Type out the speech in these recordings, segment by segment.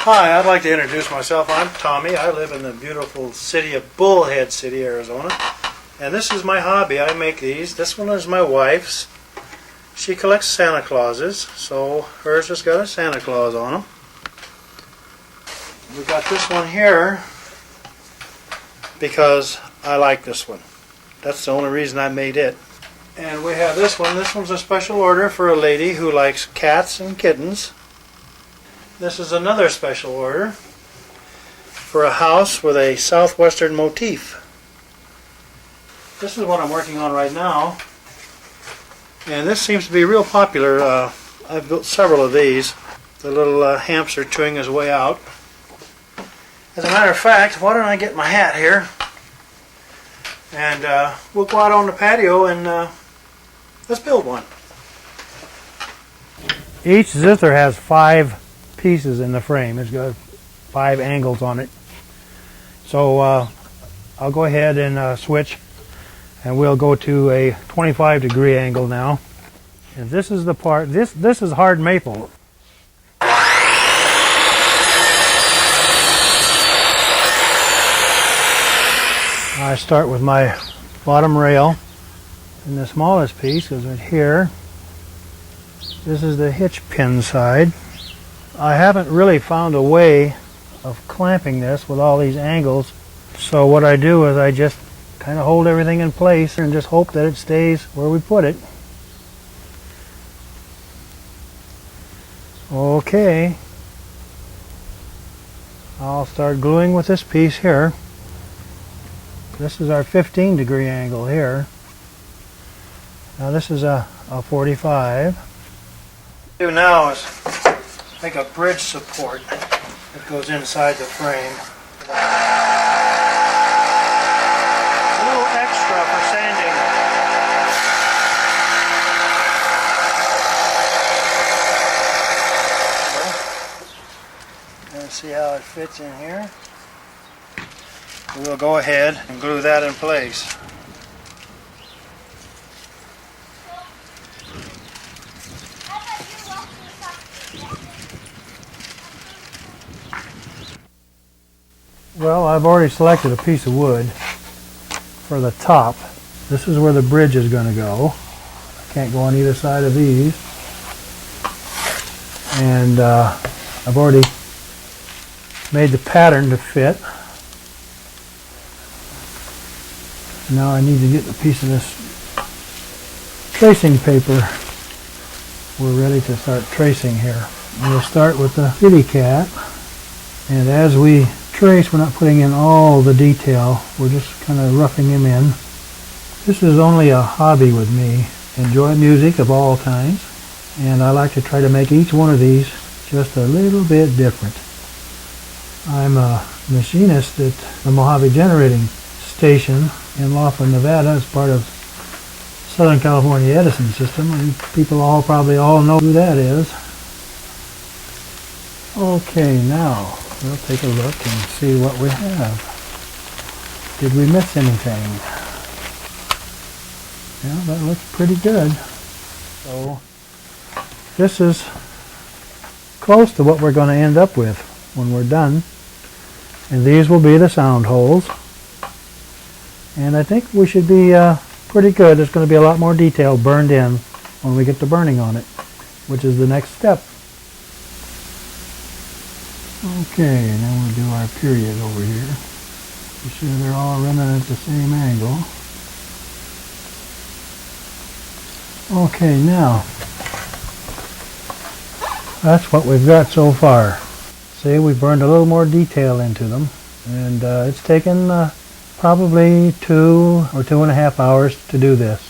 Hi, I'd like to introduce myself. I'm Tommy. I live in the beautiful city of Bullhead City, Arizona. And this is my hobby. I make these. This one is my wife's. She collects Santa Clauses, so hers has got a Santa Claus on them. We've got this one here because I like this one. That's the only reason I made it. And we have this one. This one's a special order for a lady who likes cats and kittens. This is another special order for a house with a southwestern motif. This is what I'm working on right now. And this seems to be real popular. I've built several of these. The little hamster chewing his way out. As a matter of fact, why don't I get my hat here and we'll go out on the patio and let's build one. Each Zither has 5 pieces in the frame. It's got 5 angles on it. So I'll go ahead and switch, and we'll go to a 25-degree angle now. And this is the part. This is hard maple. I start with my bottom rail, and the smallest piece goes right here. This is the hitch pin side. I haven't really found a way of clamping this with all these angles, so what I do is I just kind of hold everything in place and just hope that it stays where we put it. Okay, I'll start gluing with this piece here. This is our 15-degree angle here. Now this is a 45. What I do now is make a bridge support that goes inside the frame. A little extra for sanding. And see how it fits in here. We'll go ahead and glue that in place. Well, I've already selected a piece of wood for the top. This is where the bridge is going to go. I can't go on either side of these. And I've already made the pattern to fit. Now I need to get a piece of this tracing paper. We're ready to start tracing here. We'll start with the kitty cat. And as we trace, we're not putting in all the detail, we're just kind of roughing him in. This is only a hobby with me. Enjoy music of all kinds, and I like to try to make each one of these just a little bit different. I'm a machinist at the Mojave Generating Station in Laughlin, Nevada. It's part of Southern California Edison system, and people probably all know who that is. Okay, now we'll take a look and see what we have. Did we miss anything? Yeah, that looks pretty good. So this is close to what we're going to end up with when we're done. And these will be the sound holes. And I think we should be pretty good. There's going to be a lot more detail burned in when we get to burning on it, which is the next step. Okay, and then we'll do our period over here. Be sure they're all running at the same angle. Okay, now, that's what we've got so far. See, we've burned a little more detail into them, and it's taken probably 2 or 2.5 hours to do this.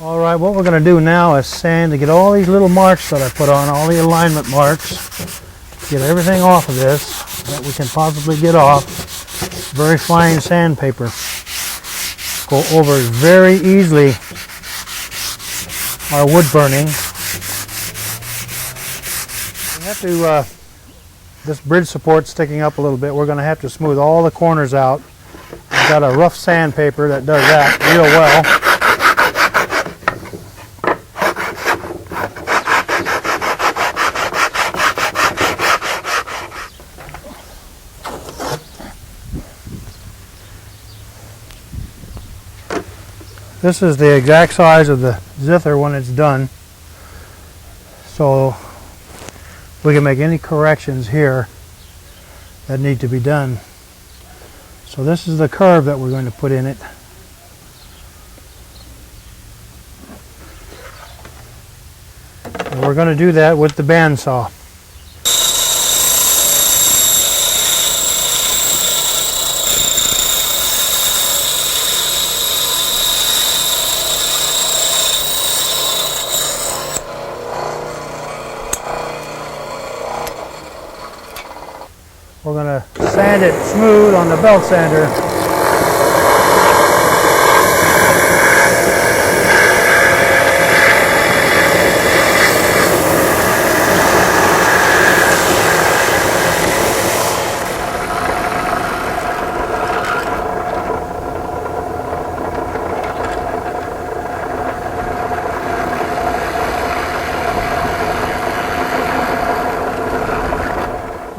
Alright, what we're going to do now is sand to get all these little marks that I put on, all the alignment marks. Get everything off of this that we can possibly get off. Very fine sandpaper. Go over very easily our wood burning. We have to, this bridge support sticking up a little bit, we're going to have to smooth all the corners out. I've got a rough sandpaper that does that real well. This is the exact size of the Zither when it's done. So we can make any corrections here that need to be done. So this is the curve that we're going to put in it. And we're going to do that with the bandsaw. We're going to sand it smooth on the belt sander.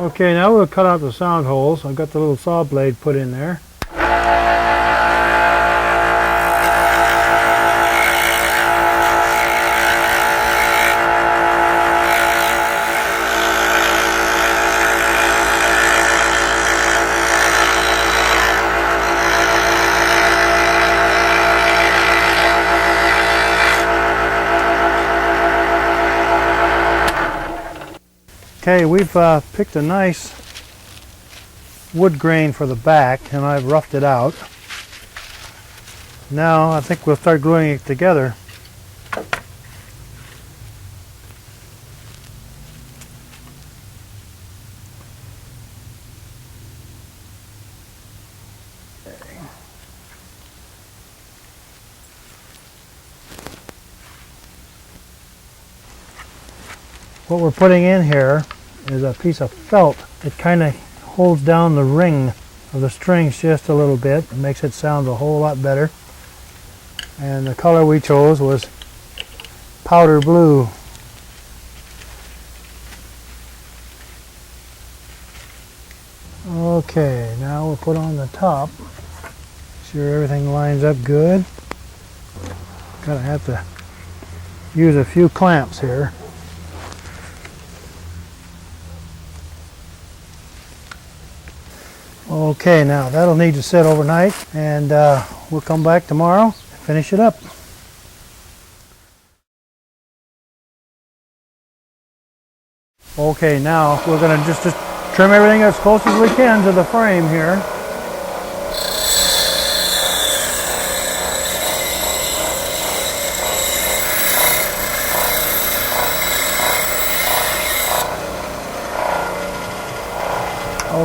Okay, now we'll cut out the sound holes. I've got the little saw blade put in there. Okay, we've picked a nice wood grain for the back, and I've roughed it out. Now I think we'll start gluing it together. What we're putting in here is a piece of felt. It kind of holds down the ring of the strings just a little bit. It makes it sound a whole lot better. And the color we chose was powder blue. Okay, now we'll put on the top. Sure everything lines up good. Gonna have to use a few clamps here. Okay, now that'll need to sit overnight, and we'll come back tomorrow and finish it up. Okay, now we're going to just trim everything as close as we can to the frame here.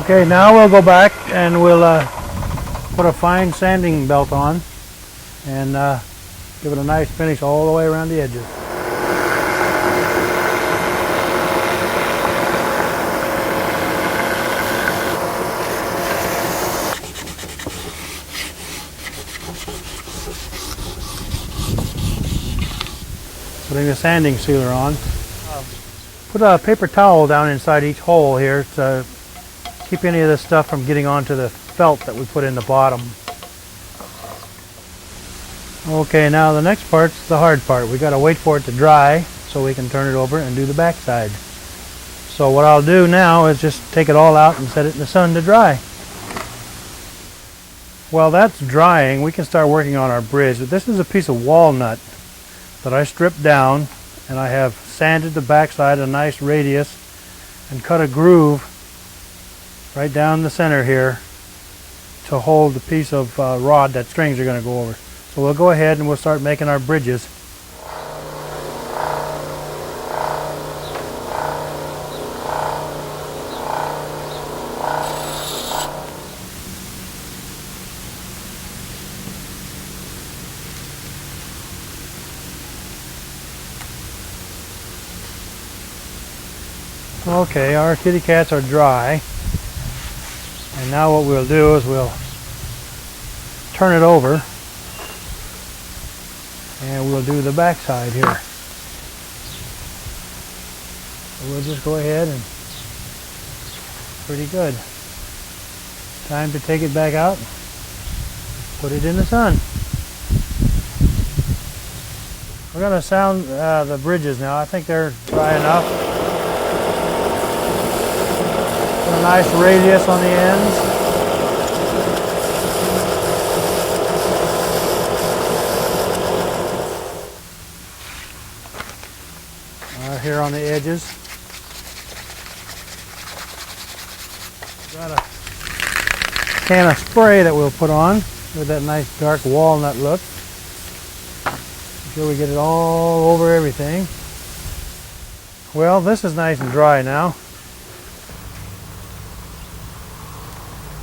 Okay, now we'll go back and we'll put a fine sanding belt on and give it a nice finish all the way around the edges. Putting the sanding sealer on. Put a paper towel down inside each hole here to keep any of this stuff from getting onto the felt that we put in the bottom. Okay, now the next part's the hard part. We got to wait for it to dry so we can turn it over and do the back side. So what I'll do now is just take it all out and set it in the sun to dry. While that's drying, we can start working on our bridge. This is a piece of walnut that I stripped down, and I have sanded the backside a nice radius and cut a groove right down the center here to hold the piece of rod that strings are going to go over. So we'll go ahead and we'll start making our bridges. Okay, our kitty cats are dry. And now what we'll do is we'll turn it over and we'll do the back side here. So we'll just go ahead and pretty good. Time to take it back out, put it in the sun. We're going to sound the bridges now. I think they're dry enough. Put a nice radius on the ends. Here on the edges. Got a can of spray that we'll put on with that nice dark walnut look. Make sure we get it all over everything. Well, this is nice and dry now.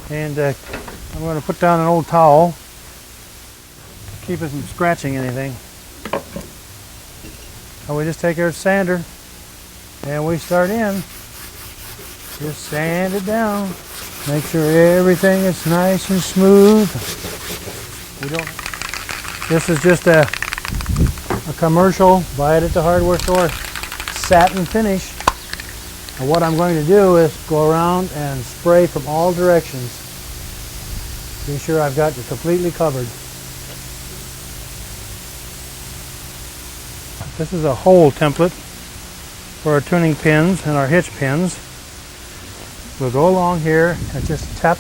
And I'm going to put down an old towel to keep it from scratching anything. And we just take our sander and we start in. Just sand it down. Make sure everything is nice and smooth. This is just a commercial, buy it at the hardware store, satin finish. And what I'm going to do is go around and spray from all directions. Be sure I've got it completely covered. This is a hole template for our tuning pins and our hitch pins. We'll go along here and just tap.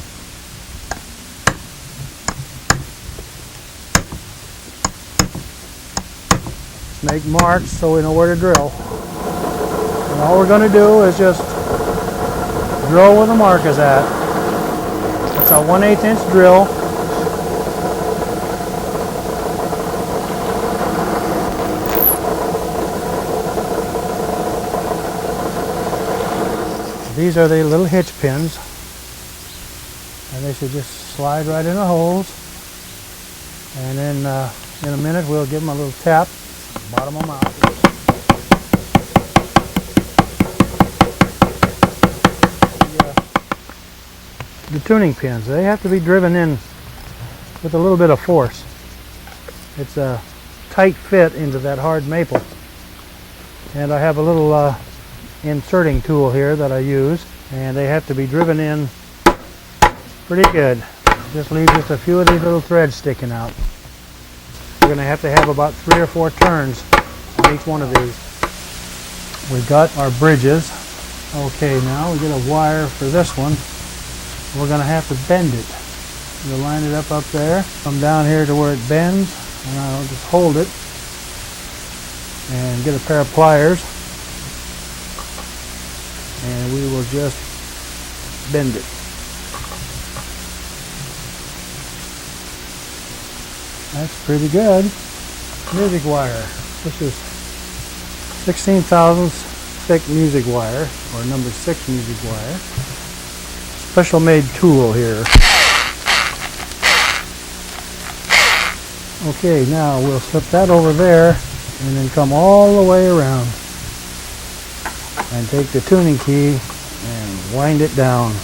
Make marks so we know where to drill. And all we're going to do is just drill where the mark is at. That's a 1/8 inch drill. These are the little hitch pins, and they should just slide right in the holes. And then in a minute we'll give them a little tap, bottom them out. The tuning pins, they have to be driven in with a little bit of force. It's a tight fit into that hard maple. And I have a little inserting tool here that I use, and they have to be driven in pretty good. Just leave just a few of these little threads sticking out. We're going to have about 3 or 4 turns on each one of these. We've got our bridges. Okay, now we get a wire for this one. We're going to have to bend it. We'll line it up there, come down here to where it bends, and I'll just hold it and get a pair of pliers. And we will just bend it. That's pretty good. Music wire. This is 16 thousandths thick music wire, or number 6 music wire. Special made tool here. Okay, now we'll slip that over there and then come all the way around. And take the tuning key and wind it down.